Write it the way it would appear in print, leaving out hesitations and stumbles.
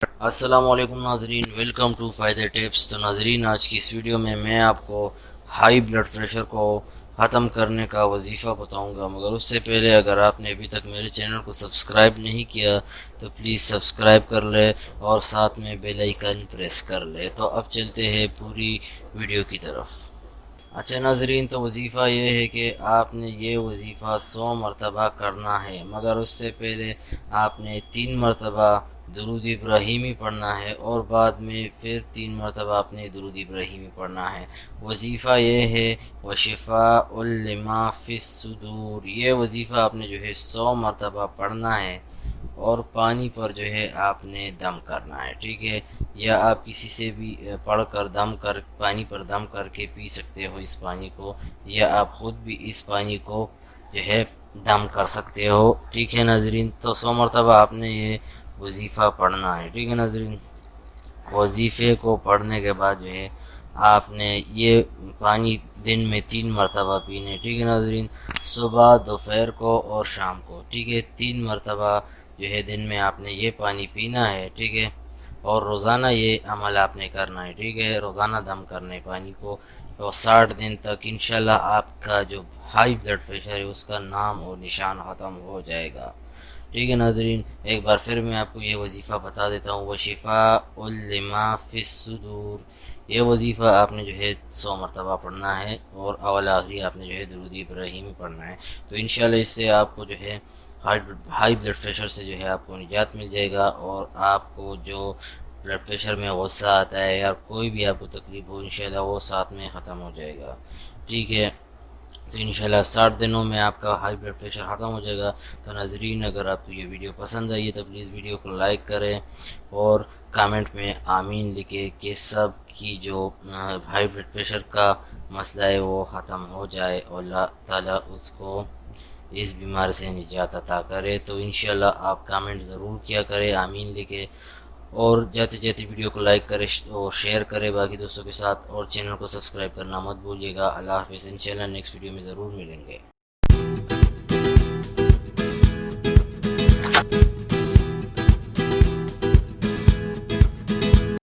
السلام علیکم ناظرین، ویلکم ٹو فائدہ ٹپس۔ تو ناظرین، آج کی اس ویڈیو میں آپ کو ہائی بلڈ پریشر کو ختم کرنے کا وظیفہ بتاؤں گا، مگر اس سے پہلے اگر آپ نے ابھی تک میرے چینل کو سبسکرائب نہیں کیا تو پلیز سبسکرائب کر لے اور ساتھ میں بیل آئیکن پریس کر لے۔ تو اب چلتے ہیں پوری ویڈیو کی طرف۔ اچھا ناظرین، تو وظیفہ یہ ہے کہ آپ نے یہ وظیفہ 100 مرتبہ کرنا ہے، مگر اس سے پہلے آپ نے 3 مرتبہ درود ابراہیمی پڑھنا ہے اور بعد میں پھر 3 مرتبہ آپ نے درود ابراہیمی پڑھنا ہے۔ وظیفہ یہ ہے وشفاء لما فی الصدور، یہ وظیفہ آپ نے جو ہے 100 مرتبہ پڑھنا ہے اور پانی پر جو ہے آپ نے دم کرنا ہے، ٹھیک ہے؟ یا آپ کسی سے بھی پڑھ کر پانی پر دم کر کے پی سکتے ہو اس پانی کو، یا آپ خود بھی اس پانی کو جو ہے دم کر سکتے ہو، ٹھیک ہے ناظرین؟ تو 100 مرتبہ آپ نے یہ وظیفہ پڑھنا ہے، ٹھیک ہے ناظرین؟ وظیفے کو پڑھنے کے بعد جو ہے آپ نے یہ پانی دن میں 3 مرتبہ پینے، ٹھیک ہے ناظرین؟ صبح، دوپہر کو اور شام کو، ٹھیک ہے؟ 3 مرتبہ جو ہے دن میں آپ نے یہ پانی پینا ہے، ٹھیک ہے؟ اور روزانہ یہ عمل آپ نے کرنا ہے، ٹھیک ہے؟ روزانہ دم کرنے پانی کو، اور 60 دن تک انشاءاللہ آپ کا جو ہائی بلڈ پریشر ہے اس کا نام اور نشان ختم ہو جائے گا، ٹھیک ہے ناظرین؟ ایک بار پھر میں آپ کو یہ وظیفہ بتا دیتا ہوں، وشفاء لما فی الصدور، یہ وظیفہ آپ نے جو ہے 100 مرتبہ پڑھنا ہے اور اول آخری آپ نے جو ہے درود ابراہیمی پڑھنا ہے۔ تو انشاءاللہ اس سے آپ کو جو ہے ہائی بلڈ پریشر سے جو ہے آپ کو نجات مل جائے گا، اور آپ کو جو بلڈ پریشر میں غصہ آتا ہے یا کوئی بھی آپ کو تکلیف ہو، انشاءاللہ وہ ساتھ میں ختم ہو جائے گا، ٹھیک ہے؟ تو انشاءاللہ 60 دنوں میں آپ کا ہائی بلڈ پریشر ختم ہو جائے گا۔ تو ناظرین، اگر آپ کو یہ ویڈیو پسند آئی ہے تو پلیز ویڈیو کو لائک کریں اور کامنٹ میں آمین لکھیں کہ سب کی جو ہائی بلڈ پریشر کا مسئلہ ہے وہ ختم ہو جائے اور اللہ تعالیٰ اس کو اس بیمار سے نجات عطا کرے۔ تو انشاءاللہ آپ کامنٹ ضرور کیا کریں، آمین لکھیں، اور جاتے جاتے ویڈیو کو لائک کرے اور شیئر کرے باقی دوستوں کے ساتھ، اور چینل کو سبسکرائب کرنا مت بھولیے گا۔ اللہ حافظ، انشاءاللہ نیکسٹ ویڈیو میں ضرور ملیں گے۔